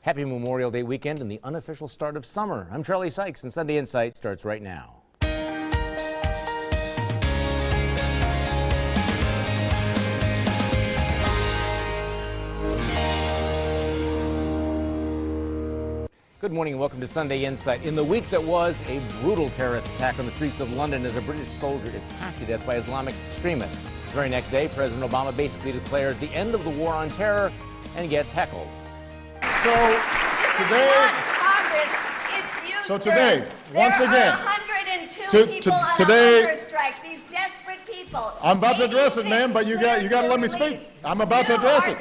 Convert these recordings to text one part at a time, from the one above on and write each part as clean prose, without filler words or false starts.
Happy Memorial Day weekend and the unofficial start of summer. I'm Charlie Sykes, and Sunday Insight starts right now. Good morning and welcome to Sunday Insight. In the week that was a brutal terrorist attack on the streets of London as a British soldier is hacked to death by Islamic extremists. The very next day, President Obama basically declares the end of the war on terror and gets heckled. So today, once again, today, these desperate people. I'm about to address it, ma'am, but you got to let me speak. I'm about to address it.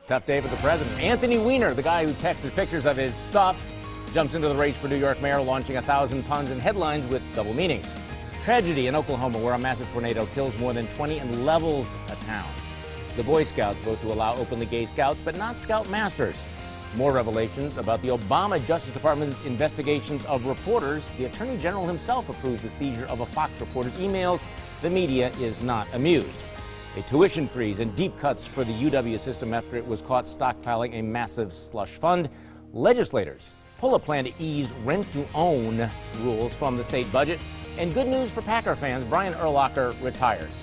Tough day for the president. Anthony Weiner, the guy who texted pictures of his stuff, jumps into the race for New York mayor, launching 1,000 puns and headlines with double meanings. Tragedy in Oklahoma, where a massive tornado kills more than 20 and levels a town. The Boy Scouts vote to allow openly gay scouts, but not scout masters. More revelations about the Obama Justice Department's investigations of reporters. The Attorney General himself approved the seizure of a Fox reporter's emails. The media is not amused. A tuition freeze and deep cuts for the UW system after it was caught stockpiling a massive slush fund. Legislators pull a plan to ease rent-to-own rules from the state budget. And good news for Packer fans, Brian Urlacher retires.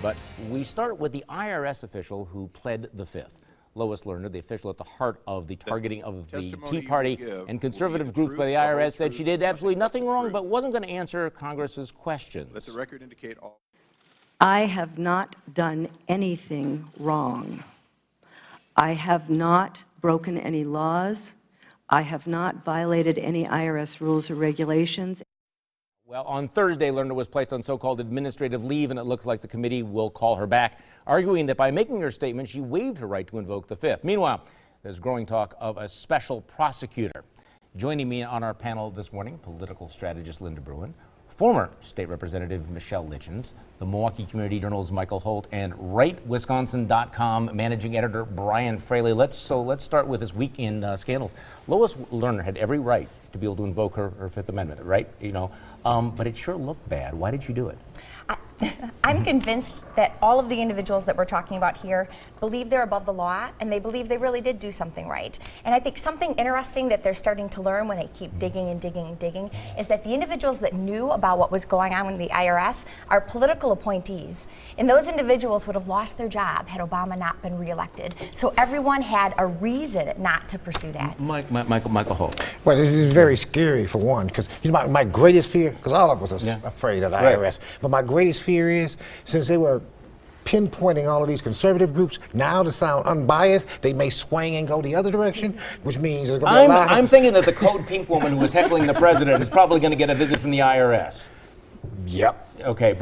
But we start with the IRS official who pled the Fifth. Lois Lerner, the official at the heart of the targeting of the Tea Party and conservative groups by the IRS, said she did absolutely nothing wrong but wasn't going to answer Congress's questions. Let the record indicate all. I have not done anything wrong. I have not broken any laws. I have not violated any IRS rules or regulations. Well, on Thursday, Lerner was placed on so-called administrative leave, and it looks like the committee will call her back, arguing that by making her statement, she waived her right to invoke the Fifth. Meanwhile, there's growing talk of a special prosecutor. Joining me on our panel this morning, political strategist Linda Bruin, former State Representative Michelle Litchens, the Milwaukee Community Journal's Michael Holt, and RightWisconsin.com managing editor Brian Fraley. Let's start with this week in scandals. Lois Lerner had every right to be able to invoke her Fifth Amendment, right? But it sure looked bad. Why did she do it? I'm convinced that all of the individuals that we're talking about here believe they're above the law, and they believe they really did do something right. And I think something interesting that they're starting to learn when they keep digging and digging and digging is that the individuals that knew about what was going on in the IRS are political appointees. And those individuals would have lost their job had Obama not been reelected. So everyone had a reason not to pursue that. Michael Holt. Well, this is very scary for one, because my greatest fear, because all of us are afraid of the IRS, but my greatest fear is, since they were pinpointing all of these conservative groups, now to sound unbiased, they may swing and go the other direction, which means there's going to be a lot of... I'm thinking that the Code Pink woman who was heckling the president is probably going to get a visit from the IRS. Yep. Okay,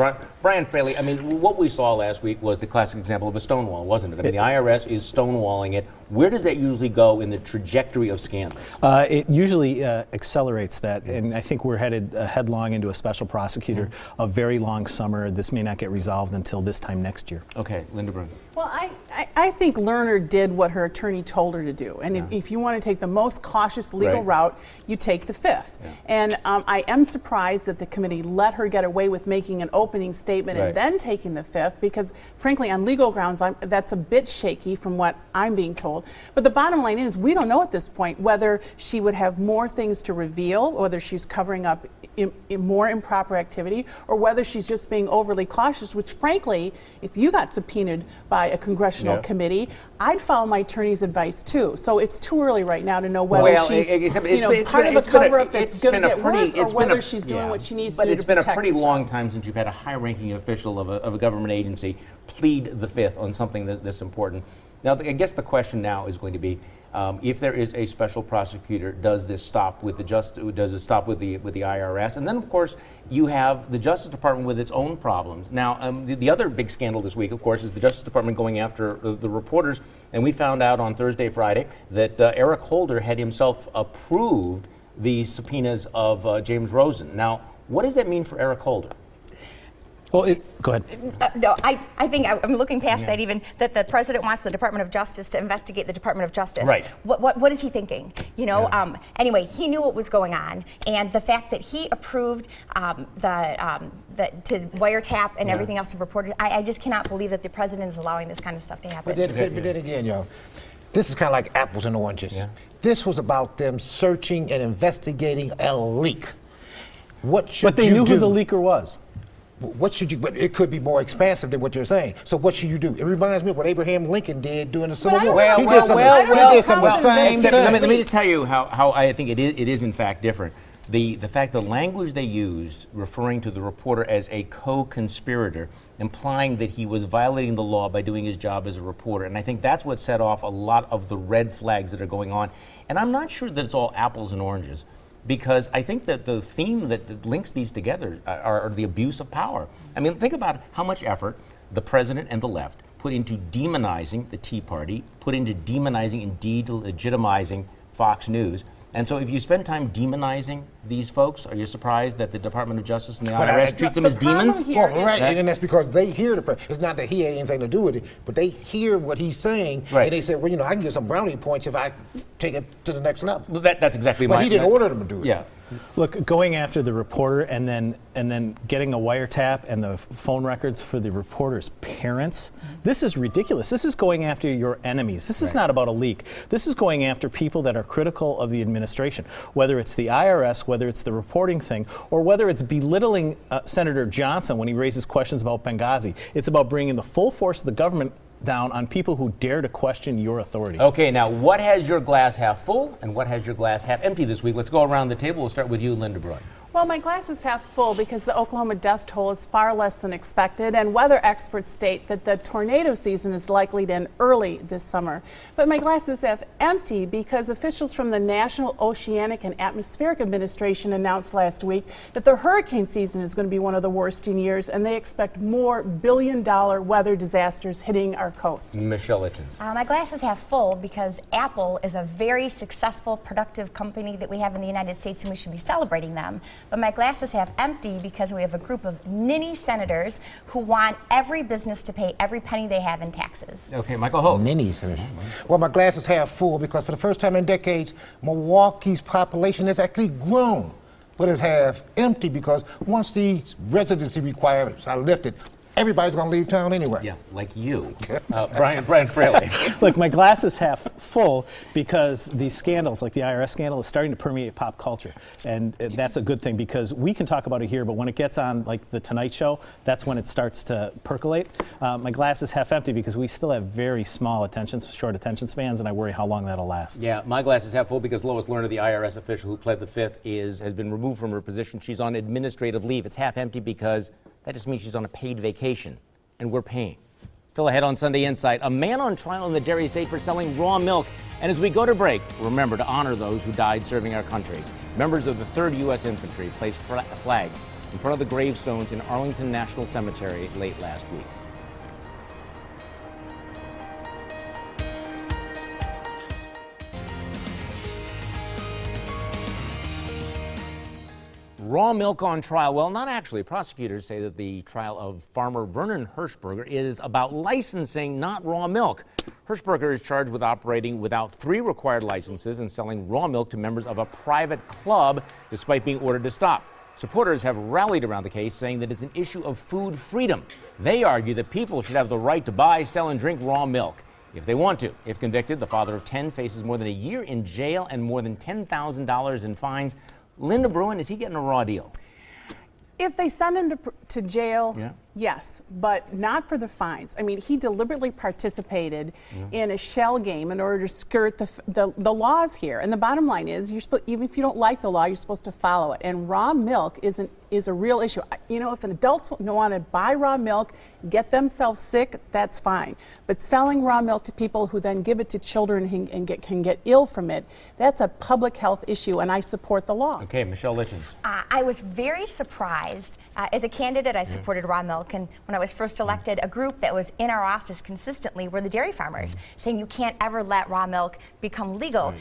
Brian Fraley, I mean, what we saw last week was the classic example of a stonewall, wasn't it? I mean, the IRS is stonewalling it. Where does that usually go in the trajectory of scandals? It usually accelerates that, and I think we're headed headlong into a special prosecutor, a very long summer. This may not get resolved until this time next year. Okay, Linda Bruin. Well, I think Lerner did what her attorney told her to do. And if you want to take the most cautious legal route, you take the Fifth. And I am surprised that the committee let her get away with making an opening statement and then taking the Fifth, because frankly, on legal grounds, that's a bit shaky from what I'm being told. But the bottom line is, we don't know at this point whether she would have more things to reveal, whether she's covering up more improper activity, or whether she's just being overly cautious, which frankly, if you got subpoenaed by a congressional committee, I'd follow my attorney's advice too. So it's too early right now to know whether she's part of a cover-up that's going to get worse, or whether she's doing what she needs to do to protect But it's been a pretty long time since you've had a high-ranking official of a government agency plead the Fifth on something this important. Now, I guess the question now is going to be, if there is a special prosecutor, does this stop with the does it stop with the IRS? And then, of course, you have the Justice Department with its own problems. Now, the other big scandal this week, of course, is the Justice Department going after the reporters. And we found out on Thursday, Friday, that Eric Holder had himself approved the subpoenas of James Rosen. Now, what does that mean for Eric Holder? Well, go ahead. No, I think I'm looking past that even, that the president wants the Department of Justice to investigate the Department of Justice. Right. What is he thinking? You know, anyway, he knew what was going on, and the fact that he approved to wiretap and everything else of reporters, I just cannot believe that the president is allowing this kind of stuff to happen. But then again, y'all, this is kind of like apples and oranges. Yeah. This was about them searching and investigating a leak. What should But they you knew do? who the leaker was. What should you? But it could be more expansive than what you're saying. So what should you do? It reminds me of what Abraham Lincoln did during the Civil War. Well, he did some of the same Except, thing. let me just tell you how I think it is in fact different. The fact the language they used, referring to the reporter as a co-conspirator, implying that he was violating the law by doing his job as a reporter, and I think that's what set off a lot of the red flags that are going on. And I'm not sure that it's all apples and oranges, because I think that the theme that links these together are the abuse of power. I mean, think about how much effort the president and the left put into demonizing the Tea Party, put into demonizing and delegitimizing Fox News. And so if you spend time demonizing these folks, are you surprised that the Department of Justice and the IRS treats them as demons? Well, right, and that's because they hear the president. It's not that he had anything to do with it, but they hear what he's saying, and they say, well, you know, I can get some brownie points if I take it to the next level. Well, that's exactly But he didn't order them to do it. Yeah. Look, going after the reporter and then getting a wiretap and the phone records for the reporter's parents, this is ridiculous. This is going after your enemies. This is not about a leak. This is going after people that are critical of the administration, whether it's the IRS, whether it's the reporting thing, or whether it's belittling Senator Johnson when he raises questions about Benghazi. It's about bringing the full force of the government down on people who dare to question your authority. Okay, now what has your glass half full and what has your glass half empty this week? Let's go around the table. We'll start with you, Linda Bruin. Well, my glass is half full because the Oklahoma death toll is far less than expected, and weather experts state that the tornado season is likely to end early this summer. But my glass is half empty because officials from the National Oceanic and Atmospheric Administration announced last week that the hurricane season is going to be one of the worst in years, and they expect more billion-dollar weather disasters hitting our coast. Michelle Litchins. My glass is half full because Apple is a very successful, productive company that we have in the United States, and we should be celebrating them. But my glass is half empty because we have a group of ninny senators who want every business to pay every penny they have in taxes. Okay, Michael Holt. Ninny senators. Well, my glass is half full because for the first time in decades, Milwaukee's population has actually grown. But it's half empty because once these residency requirements are lifted, everybody's going to leave town anyway. Yeah, like you. Brian Fraley. Look, my glass is half full because these scandals, like the IRS scandal, is starting to permeate pop culture. And that's a good thing because we can talk about it here, but when it gets on, like, The Tonight Show, that's when it starts to percolate. My glass is half empty because we still have very small short attention spans, and I worry how long that'll last. Yeah, my glass is half full because Lois Lerner, the IRS official who pled the fifth, has been removed from her position. She's on administrative leave. It's half empty because that just means she's on a paid vacation, and we're paying. Still ahead on Sunday Insight, a man on trial in the dairy state for selling raw milk. And as we go to break, remember to honor those who died serving our country. Members of the 3rd U.S. Infantry placed flags in front of the gravestones in Arlington National Cemetery late last week. Raw milk on trial. Well, not actually. Prosecutors say that the trial of farmer Vernon Hirschberger is about licensing, not raw milk. Hirschberger is charged with operating without 3 required licenses and selling raw milk to members of a private club, despite being ordered to stop. Supporters have rallied around the case, saying that it's an issue of food freedom. They argue that people should have the right to buy, sell, and drink raw milk if they want to. If convicted, the father of 10 faces more than a year in jail and more than $10,000 in fines. Linda Bruin, is he getting a raw deal? If they send him to jail, Yeah. yes, but not for the fines. I mean, he deliberately participated in a shell game in order to skirt the laws here. And the bottom line is, even if you don't like the law, you're supposed to follow it. And raw milk is a real issue. You know, if an adults want to buy raw milk, get themselves sick, that's fine. But selling raw milk to people who then give it to children and can get ill from it, that's a public health issue, and I support the law. Okay, Michelle Litchins. I was very surprised. As a candidate, I supported raw milk, and when I was first elected, a group that was in our office consistently were the dairy farmers, saying you can't ever let raw milk become legal.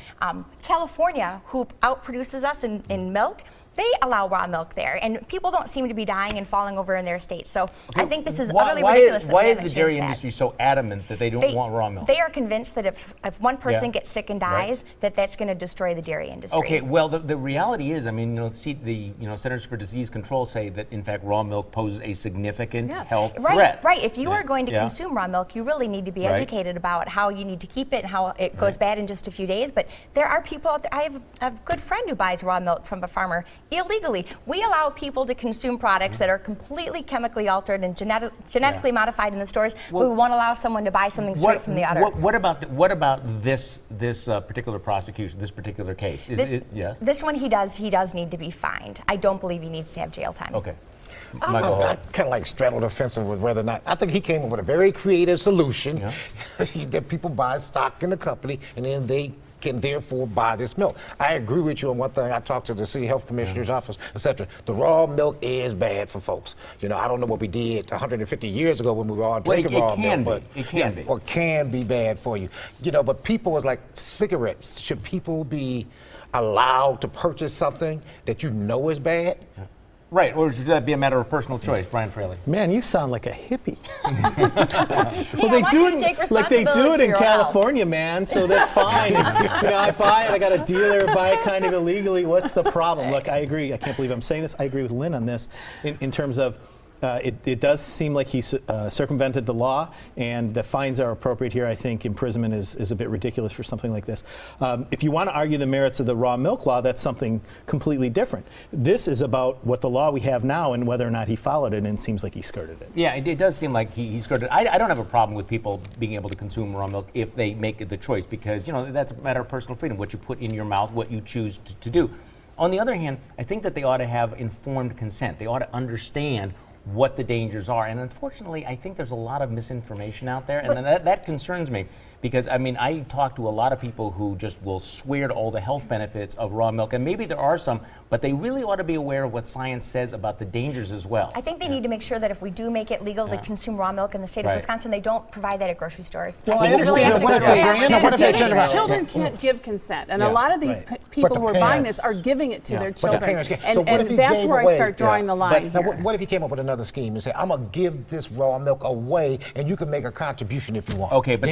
California, who outproduces us in milk, they allow raw milk there, and people don't seem to be dying and falling over in their state. So I think this is utterly ridiculous. Why is the dairy industry so adamant that they don't want raw milk? They are convinced that if one person gets sick and dies, that's going to destroy the dairy industry. Okay, well, the reality is, I mean, the Centers for Disease Control say that in fact raw milk poses a significant health threat. Right. If you are going to consume raw milk, you really need to be educated about how you need to keep it and how it goes bad in just a few days. But there are people out there. I have a good friend who buys raw milk from a farmer illegally. We allow people to consume products that are completely chemically altered and genetically modified in the stores, but we won't allow someone to buy something straight from the udder. What about this particular prosecution, this particular case? This one he does need to be fined. I don't believe he needs to have jail time. Okay. I kind of like straddled the fence with whether or not. I think he came up with a very creative solution that people buy stock in the company and then they can therefore buy this milk. I agree with you on one thing. I talked to the city health commissioner's office, etc. The raw milk is bad for folks. You know, I don't know what we did 150 years ago when we were all drinking raw milk, but it can be. Or can be bad for you. You know, but people was like cigarettes. Should people be allowed to purchase something that you know is bad? Right, or should that be a matter of personal choice, Brian Fraley? Man, you sound like a hippie. Well, they do it in California, man, so that's fine. You know, I buy it, I got a dealer, buy it kind of illegally. What's the problem? Look, I agree. I can't believe I'm saying this. I agree with Lynn on this in terms of it does seem like he circumvented the law, and the fines are appropriate here. I think imprisonment is a bit ridiculous for something like this. If you want to argue the merits of the raw milk law, that's something completely different. This is about what the law we have now and whether or not he followed it, and it seems like he skirted it. Yeah, it does seem like he skirted it. I don't have a problem with people being able to consume raw milk if they make the choice, because, you know, that's a matter of personal freedom, what you put in your mouth, what you choose to do. On the other hand, I think that they ought to have informed consent. They ought to understand what the dangers are. And unfortunately, I think there's a lot of misinformation out there, and that concerns me, because, I mean, I talk to a lot of people who just will swear to all the health benefits of raw milk, and maybe there are some, but they really ought to be aware of what science says about the dangers as well. I think they need to make sure that if we do make it legal to consume raw milk in the state of Wisconsin, they don't provide that at grocery stores. Well, I understand. Children can't give consent, and a lot of these people who are buying this are giving it to their children, and that's where I start drawing the line. Now, what if he came up with another scheme and say, I'm going to give this raw milk away, and you can make a contribution if you want? Okay, but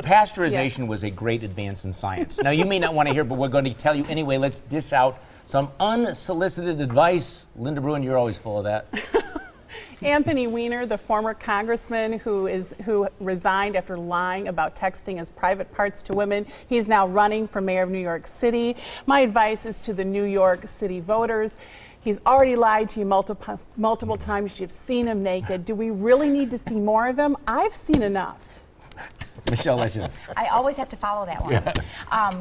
pasteurization was a great advance in science. Now, you may not want to hear, but we're going to tell you anyway. Let's dish out some unsolicited advice. Linda Bruin, you're always full of that. Anthony Weiner, the former congressman who resigned after lying about texting his private parts to women, he's now running for mayor of New York City. My advice is to the New York City voters. He's already lied to you multiple times. You've seen him naked. Do we really need to see more of him? I've seen enough. Michelle Legends. I always have to follow that one.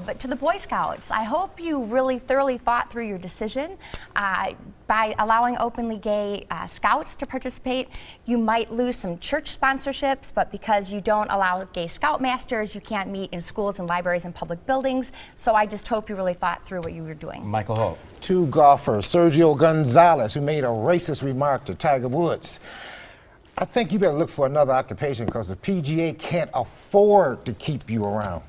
But to the Boy Scouts, I hope you really thoroughly thought through your decision. By allowing openly gay scouts to participate, you might lose some church sponsorships, but because you don't allow gay scoutmasters, you can't meet in schools and libraries and public buildings. So I just hope you really thought through what you were doing. Michael Hope. Two golfers, Sergio Gonzalez, who made a racist remark to Tiger Woods. I think you better look for another occupation, because the PGA can't afford to keep you around.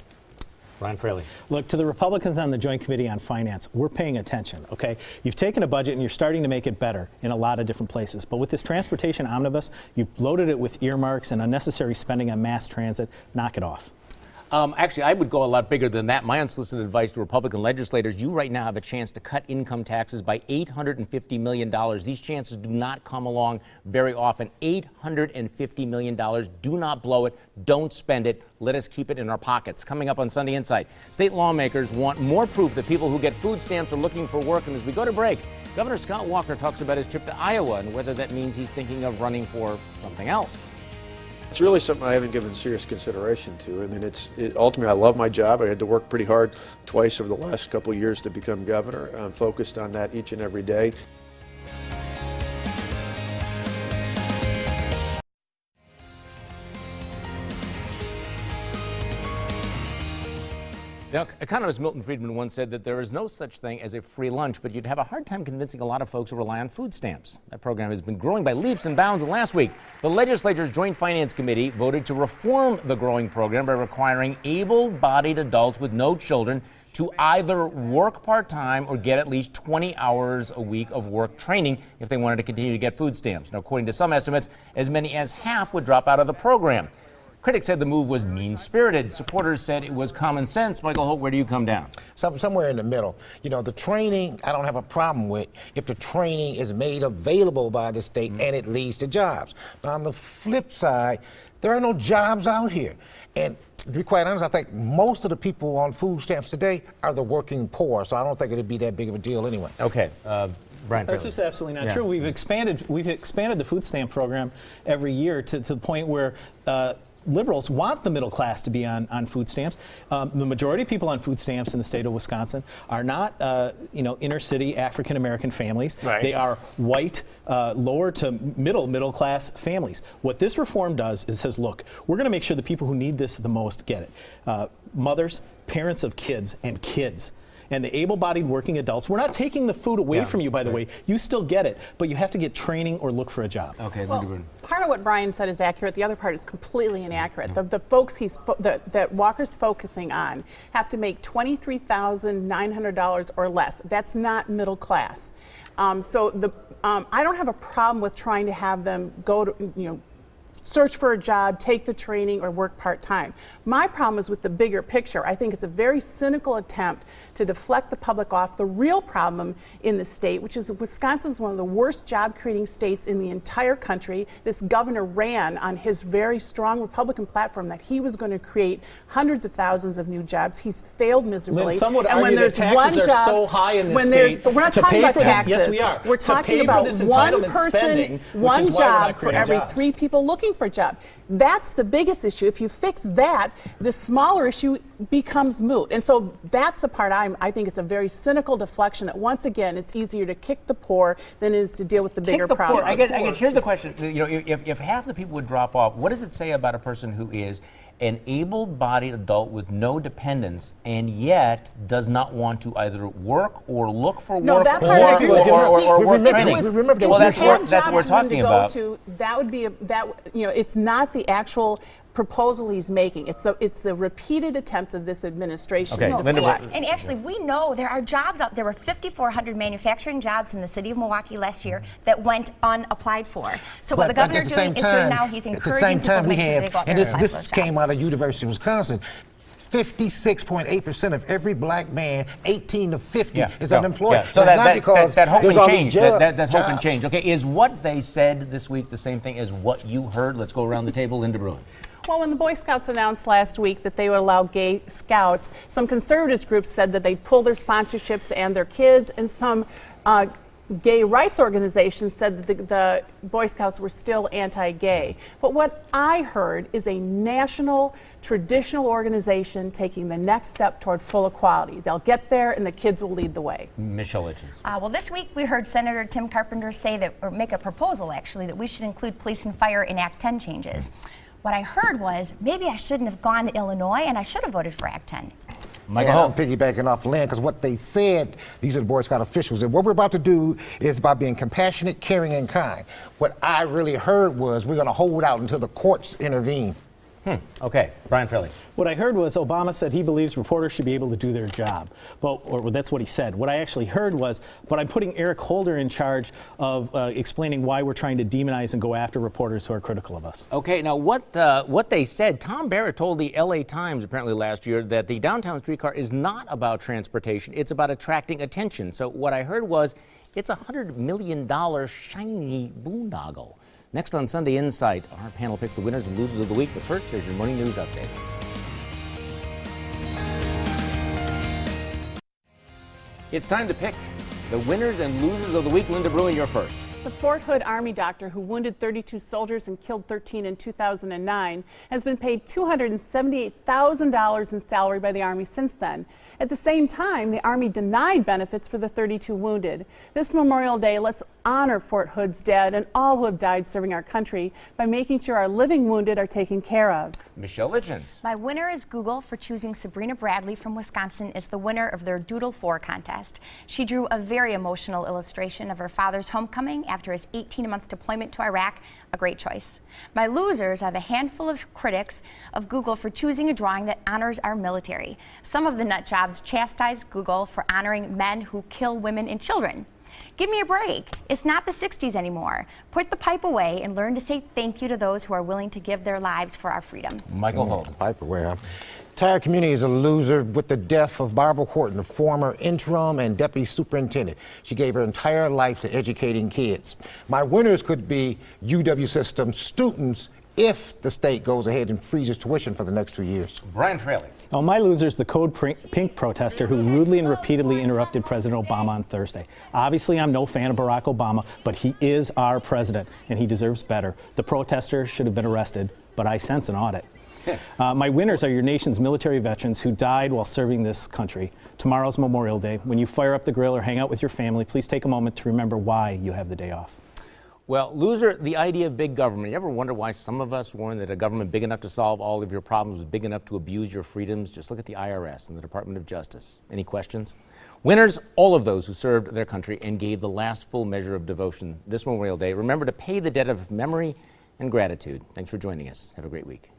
Brian Fraley. Look, to the Republicans on the Joint Committee on Finance, we're paying attention, okay? You've taken a budget and you're starting to make it better in a lot of different places. But with this transportation omnibus, you loaded it with earmarks and unnecessary spending on mass transit. Knock it off. Actually, I would go a lot bigger than that. My unsolicited advice to Republican legislators, you right now have a chance to cut income taxes by $850 million. These chances do not come along very often. $850 million. Do not blow it. Don't spend it. Let us keep it in our pockets. Coming up on Sunday Insight, state lawmakers want more proof that people who get food stamps are looking for work. And as we go to break, Governor Scott Walker talks about his trip to Iowa and whether that means he's thinking of running for something else. It's really something I haven't given serious consideration to. I mean, ultimately, I love my job. I had to work pretty hard twice over the last couple of years to become governor. I'm focused on that each and every day. Now, economist Milton Friedman once said that there is no such thing as a free lunch, but you'd have a hard time convincing a lot of folks who rely on food stamps. That program has been growing by leaps and bounds, and last week, the legislature's Joint Finance Committee voted to reform the growing program by requiring able-bodied adults with no children to either work part-time or get at least 20 hours a week of work training if they wanted to continue to get food stamps. Now, according to some estimates, as many as half would drop out of the program. Critics said the move was mean-spirited. Supporters said it was common sense. Michael Holt, where do you come down? Somewhere in the middle. You know, the training, I don't have a problem with if the training is made available by the state and it leads to jobs. Now, on the flip side, there are no jobs out here. And to be quite honest, I think most of the people on food stamps today are the working poor, so I don't think it'd be that big of a deal anyway. Okay. Brian, that's just absolutely not true. We've expanded the food stamp program every year to the point where liberals want the middle class to be on food stamps. The majority of people on food stamps in the state of Wisconsin are not, inner city African American families. Right. They are white, lower to middle class families. What this reform does is says, look, we're going to make sure the people who need this the most get it. Mothers, parents of kids, and kids. And the able-bodied working adults, we're not taking the food away from you, by the way. You still get it, but you have to get training or look for a job. Okay, well, part of what Brian said is accurate. The other part is completely inaccurate. The folks that Walker's focusing on have to make $23,900 or less. That's not middle class. I don't have a problem with trying to have them go to, search for a job, take the training, or work part-time. My problem is with the bigger picture. I think it's a very cynical attempt to deflect the public off the real problem in the state, which is Wisconsin is one of the worst job-creating states in the entire country. This governor ran on his very strong Republican platform that he was going to create hundreds of thousands of new jobs. He's failed miserably. Lynn, some would argue that taxes are so high in this state. But we're not talking about taxes. Yes, we are. We're talking about one person, one job for every jobs. 3 people looking for a job. That's the biggest issue. If you fix that, the smaller issue becomes moot. And so that's the part I think it's a very cynical deflection that once again it's easier to kick the poor than it is to deal with the bigger problem. I guess here's the question. If half the people would drop off, what does it say about a person who is an able-bodied adult with no dependents and yet does not want to either work or look for work or work training? Well, that's what we're talking about. That would be it's not the actual proposal he's making. It's the repeated attempts of this administration. Okay. And actually, we know there are jobs out there. Were 5,400 manufacturing jobs in the city of Milwaukee last year that went unapplied for. So what the governor's doing now, he's encouraging people to make sure they go out there and apply for those this came out of University of Wisconsin. 56.8% of every black man 18 to 50 is unemployed. Yeah. So that hoping changed. That's hoping changed. Okay, is what they said this week the same thing as what you heard? Let's go around the table. Linda Bruin. Well, when the Boy Scouts announced last week that they would allow gay scouts, some conservative groups said that they'd pull their sponsorships and their kids, and some gay rights organizations said that the Boy Scouts were still anti-gay. But what I heard is a national traditional organization taking the next step toward full equality. They'll get there and the kids will lead the way. Michelle Hitchens. Well, this week we heard Senator Tim Carpenter say that, or make a proposal actually, that we should include police and fire in Act 10 changes. What I heard was maybe I shouldn't have gone to Illinois and I should have voted for Act 10. I'm piggybacking off Lynn, because what they said, these are the Boy Scout officials, and what we're about to do is about being compassionate, caring, and kind. What I really heard was we're going to hold out until the courts intervene. Okay, Brian Fraley. What I heard was Obama said he believes reporters should be able to do their job. Well, or that's what he said. What I actually heard was, but I'm putting Eric Holder in charge of explaining why we're trying to demonize and go after reporters who are critical of us. Okay, now what they said, Tom Barrett told the LA Times apparently last year that the downtown streetcar is not about transportation, it's about attracting attention. So what I heard was it's a $100 million shiny boondoggle. Next on Sunday Insight, our panel picks the winners and losers of the week. But first, here's your morning news update. It's time to pick the winners and losers of the week. Linda Bruin, you're first. The Fort Hood Army doctor who wounded 32 soldiers and killed 13 in 2009 has been paid $278,000 in salary by the Army since then. At the same time, the Army denied benefits for the 32 wounded. This Memorial Day, let's honor Fort Hood's dead and all who have died serving our country by making sure our living wounded are taken care of. Michelle Lichens. My winner is Google for choosing Sabrina Bradley from Wisconsin as the winner of their Doodle 4 contest. She drew a very emotional illustration of her father's homecoming after his 18-month deployment to Iraq. A great choice. My losers are the handful of critics of Google for choosing a drawing that honors our military. Some of the nut jobs chastised Google for honoring men who kill women and children. Give me a break. It's not the 60s anymore. Put the pipe away and learn to say thank you to those who are willing to give their lives for our freedom. Michael Holt. Pipe away, huh? Entire community is a loser with the death of Barbara Horton, the former interim and deputy superintendent. She gave her entire life to educating kids. My winners could be UW system students if the state goes ahead and freezes tuition for the next 2 years. Brian Fraley. Oh, my loser is the Code Pink protester who rudely and repeatedly interrupted President Obama on Thursday. Obviously, I'm no fan of Barack Obama, but he is our president, and he deserves better. The protester should have been arrested, but I sense an audit. My winners are your nation's military veterans who died while serving this country. Tomorrow's Memorial Day. When you fire up the grill or hang out with your family, please take a moment to remember why you have the day off. Well, loser, the idea of big government. You ever wonder why some of us warn that a government big enough to solve all of your problems is big enough to abuse your freedoms? Just look at the IRS and the Department of Justice. Any questions? Winners, all of those who served their country and gave the last full measure of devotion this Memorial Day. Remember to pay the debt of memory and gratitude. Thanks for joining us. Have a great week.